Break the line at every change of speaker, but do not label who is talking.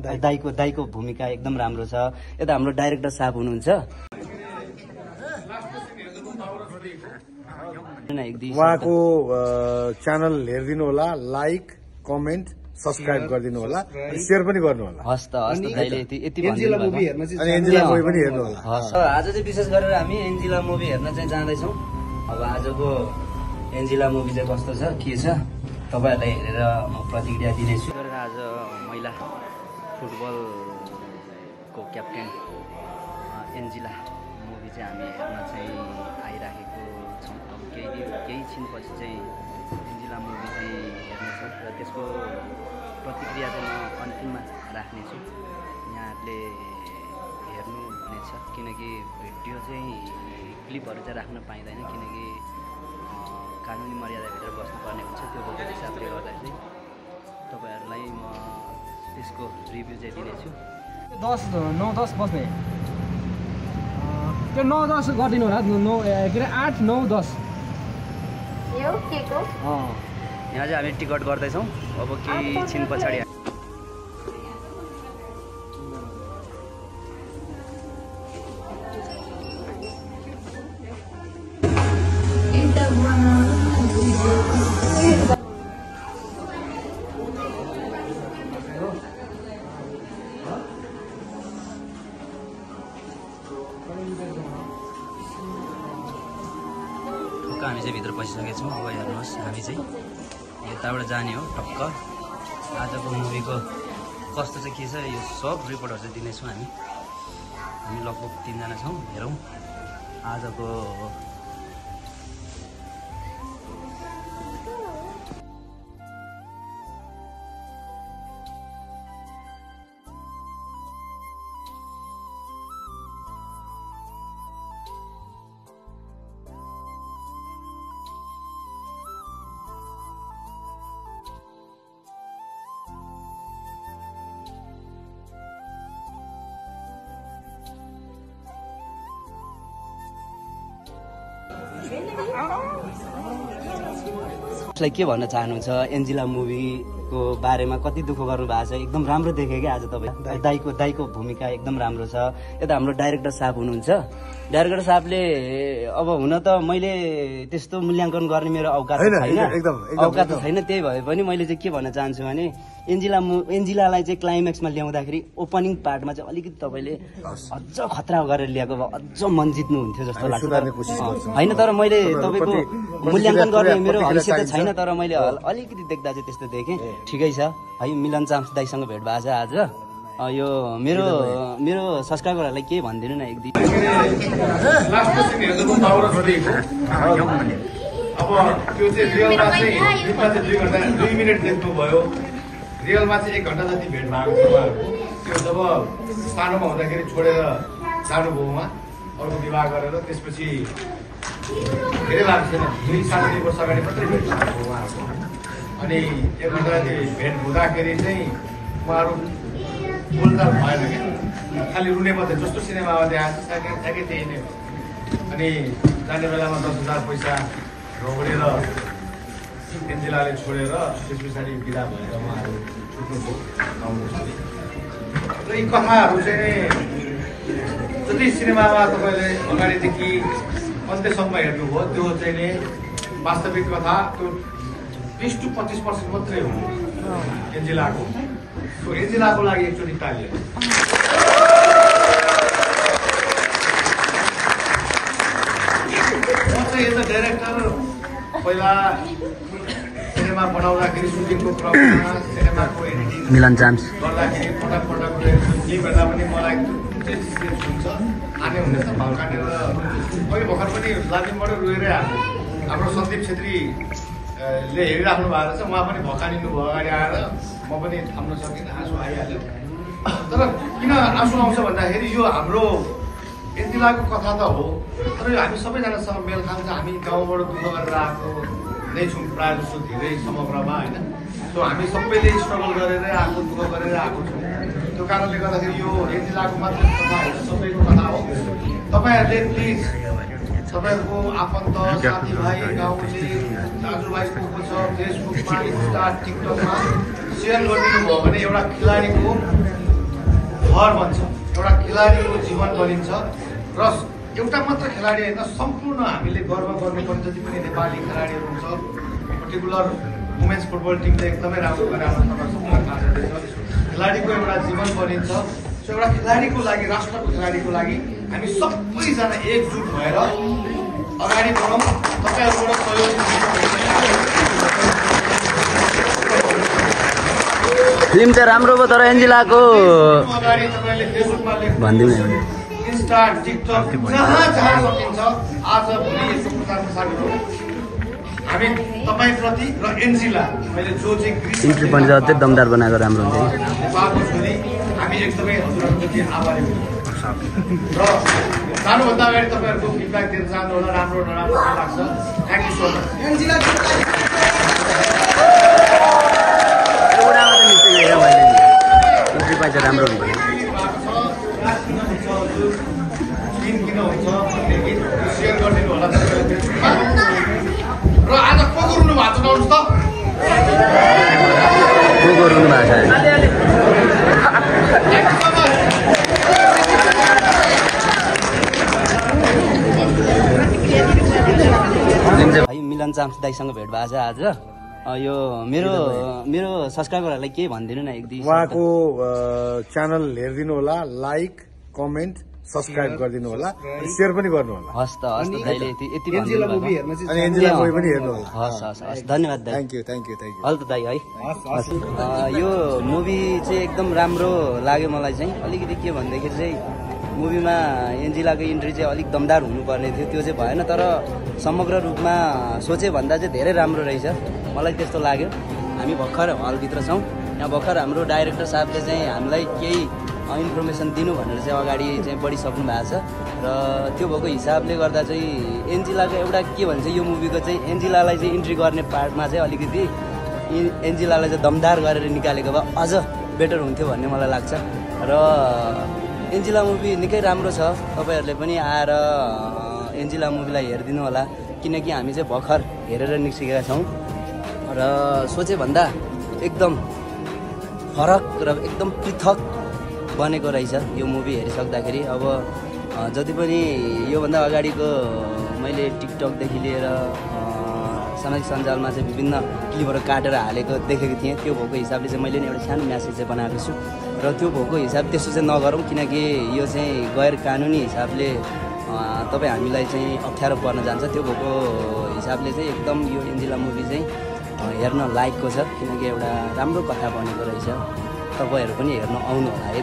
दाइको भूमिका एकदम राम्रो छ। यता हाम्रो डाइरेक्टर साहब हुनुहुन्छ,
उहाँको च्यानल हेरिदिनु होला, लाइक कमेन्ट सब्सक्राइब गरिदिनु होला, शेयर पनि गर्नु होला।
हस् त दाइले यति
एन्जिला मुभी हेर्न चाहिँ एन्जिला मुभी पनि हेर्नु होला।
आज चाहिँ विशेष गरेर हामी एन्जिला मुभी हेर्न चाहिँ जाँदैछौँ। अब आजको एन्जिला मुभी चाहिँ कस्तो छ के छ तपाईँहरूलाई हेरेर म प्रतिक्रिया दिनेछु। आज महिला फुटबलको क्याप्टेन एन्जिला मुभी चाहिँ हामी हेर्न चाहिँ आइराखेको छौँ। अब केही छिनपछि चाहिँ एन्जिला मुभी चाहिँ हेर्नेछु र त्यसको प्रतिक्रिया चाहिँ म अन्तिममा राख्नेछु। यहाँहरूले हेर्नुहुनेछ किनकि भिडियो चाहिँ क्लिपहरू चाहिँ राख्न पाइँदैन किनकि कानुनी मर्यादाभित्र बस्नुपर्ने हुन्छ। त्यो भएको हिसाबले गर्दा चाहिँ तपाईँहरूलाई म त्यसको रिभ्यू चाहिँ दिनेछु।
9-10 बज्ने त्यो 9-10 गरिदिनु होला। 8, 9, 10
यहाँ चाहिँ हामी टिकट गर्दैछौँ। अब केही छिन पछाडि हामी चाहिँ भित्र पसिसकेका छौँ। अब हेर्नुहोस् हामी चाहिँ यताबाट जाने हो टक्क। आजको मुभीको कस्तो चाहिँ के छ यो सब रिपोर्टहरू चाहिँ दिनेछौँ हामी लगभग 3 जना छौँ। हेरौँ आजको लाई के भन्न चाहनुहुन्छ एन्जिला मुभीको बारेमा? कति दुःख गर्नु भएको छ, एकदम राम्रो देखेँ क्या आज तपाईँ। दाइको भूमिका एकदम राम्रो छ। यता हाम्रो डाइरेक्टर साहब हुनुहुन्छ, डाइरेक्टर साहबले अब हुन त मैले त्यस्तो मूल्याङ्कन गर्ने मेरो औकात छैन। त्यही भए पनि मैले चाहिँ के भन्न चाहन्छु भने एन्जिलालाई चाहिँ क्लाइम्याक्समा ल्याउँदाखेरि ओपनिङ पार्टमा चाहिँ अलिकति तपाईँले अझ खतरा गरेर ल्याएको भए अझ मन जित्नुहुन्थ्यो जस्तो लाग्छ होइन। तर मैले तपाईँको मूल्याङ्कन गर्ने मेरो हैसियत त छैन, तर मैले अलिकति देख्दा चाहिँ त्यस्तो देखेँ। ठिकै छ है। मिलन चाम्स दाइसँग भेट भएको छ आज। यो मेरो सब्सक्राइबरहरूलाई केही भनिदिनु न एक दिन।
अब त्यो चाहिँ रियलमा चाहिँ 2 मिनट देख्नुभयो, रियलमा चाहिँ 1 घन्टा जति भेट भएको छ उहाँहरूको। त्यो जब सानोमा हुँदाखेरि छोडेर जानुभयो उहाँ अर्को विवाह गरेर, त्यसपछि धेरै लाग्छ 2-3 वर्ष अगाडि मात्रै भेट भएको उहाँहरूको। अनि 1 घन्टा जति भेट हुँदाखेरि चाहिँ उहाँहरू बोलचाल भएन क्या, खालि रुने मात्रै। जस्तो सिनेमामा देखाएको ठ्याक्कै त्यही नै हो। अनि जाने बेलामा 10,000 पैसा रोगेर एन्जिलाले छोडेर त्यस पछाडि बिदा भएर उहाँहरू छुट्नुभयो गाउँछन्। र यी कथाहरू चाहिँ जति सिनेमामा तपाईँले अगाडिदेखि अन्त्यसम्म हेर्नुभयो त्यो चाहिँ नि वास्तविक कथा त्यो 20-25% मात्रै हो एन्जिलाको। त्यो एन्जिलाको लागि एकचोटि ताली। यता डाइरेक्टर पहिला सिनेमा बनाउँदाखेरि सुटिङको क्रममा सिनेमाको एडिटिङ
मिलन चाम्स
गर्दाखेरि पटक फिल्म हेर्दा पनि मलाई हुन्छ आने हुनेछ भल्कानेर। अहिले भर्खर पनि लाजिमबाट रोएरै आएको हाम्रो सन्दीप छेत्रीले हेरिराख्नु भएको रहेछ। उहाँ पनि भकानिनु भयो अगाडि आएर। म पनि थाम्न सकिनँ, आँसु आइहाल्यो। तर किन आँसु आउँछ भन्दाखेरि यो हाम्रो एन्जिलाको कथा त हो, तर यो हामी सबैजनासँग मेल खान्छ। हामी गाउँबाट दुःख गरेर आएको नै छौँ प्रायः जस्तो धेरै समग्रमा होइन। सो हामी सबैले स्ट्रगल गरेर आएको, दुःख गरेर आएको छौँ। त्यो कारणले गर्दाखेरि यो एन्जिलाको मात्र कथा हो, सबैको कथा हो। तपाईँहरूले प्लिज तपाईँहरूको आफन्त साथीभाइ गाउँले दाजुभाइ को छ फेसबुकमा, इन्स्टा, टिकटकमा सेयर गरिदिनु भयो भने एउटा खेलाडीको घर बन्छ, एउटा खेलाडीको जीवन बनिन्छ र एउटा मात्र खेलाडी होइन, सम्पूर्ण हामीले गर्व गर्नुपर्ने जति पनि नेपाली खेलाडीहरू हुन्छ, पर्टिकुलर वुमेन्स फुटबल टिम चाहिँ एकदमै राम्रो गरेर खेलाडीको एउटा जीवन बनिन्छ। सो एउटा खेलाडीको लागि, राष्ट्रको खेलाडीको लागि हामी सबैजना एकजुट भएर अगाडि बढौँ। तपाईँहरूबाट सहयोग
फिल्म चाहिँ राम्रो भयो, तर एन्जिलाको
अगाडि तपाईँले फेसबुकमा
भनिदिनु
इन्स्टा, टिकटक जहाँ सकिन्छ आज भोलि यस्तो प्रचार प्रसारहरू हामी तपाईँप्रति र एन्जिला मैले जो चाहिँ
इन्ट्री पनि अझै दमदार बनाएको राम्रो हुन्छ
नेपालको छोरी हामी एकदमै हजुरहरूप्रति आभारी हुन्छौँ र जानुभन्दा अगाडि तपाईँहरूको फिडब्याक दिएर जानु होला, राम्रो नराम्रो के लाग्छ। Thank you so much.
Entry पाइन्छ राम्रो हुन्छ।
किन हुन्छ भन्ने गीत सेयर गरिदिनु होला र आज को रुनु भएको छ नआउनुहोस् त
को रुनु भएको छ भाइ मिलन चाम्सी दाईसँग भेट भएको छ आज। यो मेरो सब्सक्राइबरहरूलाई केही भनिदिनु न, एक दुई
उहाँको च्यानल हेरिदिनु होला, लाइक कमेन्ट सब्सक्राइब गरिदिनु होला, सेयर पनि गर्नु होला।
हस् त दाइले यति
एन्जिला मुभी पनि हेर्नु होला।
हस् धन्यवाद दाइ।
Thank you.
हल त दाइ है। यो मुभी चाहिँ एकदम राम्रो लाग्यो मलाई चाहिँ। अलिकति के भन्दाखेरि चाहिँ मुभीमा एन्जिलाको इन्ट्री चाहिँ अलिक दमदार हुनुपर्ने थियो, त्यो चाहिँ भएन। तर समग्र रूपमा सोचे भन्दा चाहिँ धेरै राम्रो रहेछ, मलाई त्यस्तो लाग्यो। हामी भर्खर हलभित्र छौँ, यहाँ भर्खर हाम्रो डाइरेक्टर साहबले चाहिँ हामीलाई केही इन्फर्मेसन दिनु भनेर चाहिँ अगाडि चाहिँ बढिसक्नु भएको छ र त्यो भएको हिसाबले गर्दा चाहिँ एन्जिलाको एउटा के भन्छ यो मुभीको चाहिँ एन्जिलालाई चाहिँ इन्ट्री गर्ने पार्टमा चाहिँ अलिकति एन्जिलालाई चाहिँ दमदार गरेर निकालेको भए अझ बेटर हुन्थ्यो भन्ने मलाई लाग्छ। र एन्जिला मुभी निकै राम्रो छ, तपाईँहरूले पनि आएर एन्जिला मुभीलाई हेरिदिनु होला, किनकि हामी चाहिँ भर्खर हेरेर निस्केका छौँ र सोचेभन्दा एकदम फरक र एकदम पृथक बनेको रहेछ यो मुभी हेरिसक्दाखेरि। अब जति पनि योभन्दा अगाडिको मैले टिकटकदेखि लिएर सामाजिक सञ्जालमा चाहिँ विभिन्न क्लिपहरू काटेर हालेको देखेको थिएँ, त्यो भएको हिसाबले चाहिँ मैले नि एउटा सानो म्यासेज चाहिँ बनाएको छु र त्यो भएको हिसाब त्यस्तो चाहिँ नगरौँ, किनकि यो चाहिँ गैर कानुनी हिसाबले तपाईँ हामीलाई चाहिँ अप्ठ्यारो पर्न जान्छ। त्यो भएको हिसाबले चाहिँ एकदम यो एन्जिला मुभी चाहिँ हेर्न लायकको छ, किनकि एउटा राम्रो कथा बनेको रहेछ। तपाईँहरू पनि हेर्न आउनु होला है।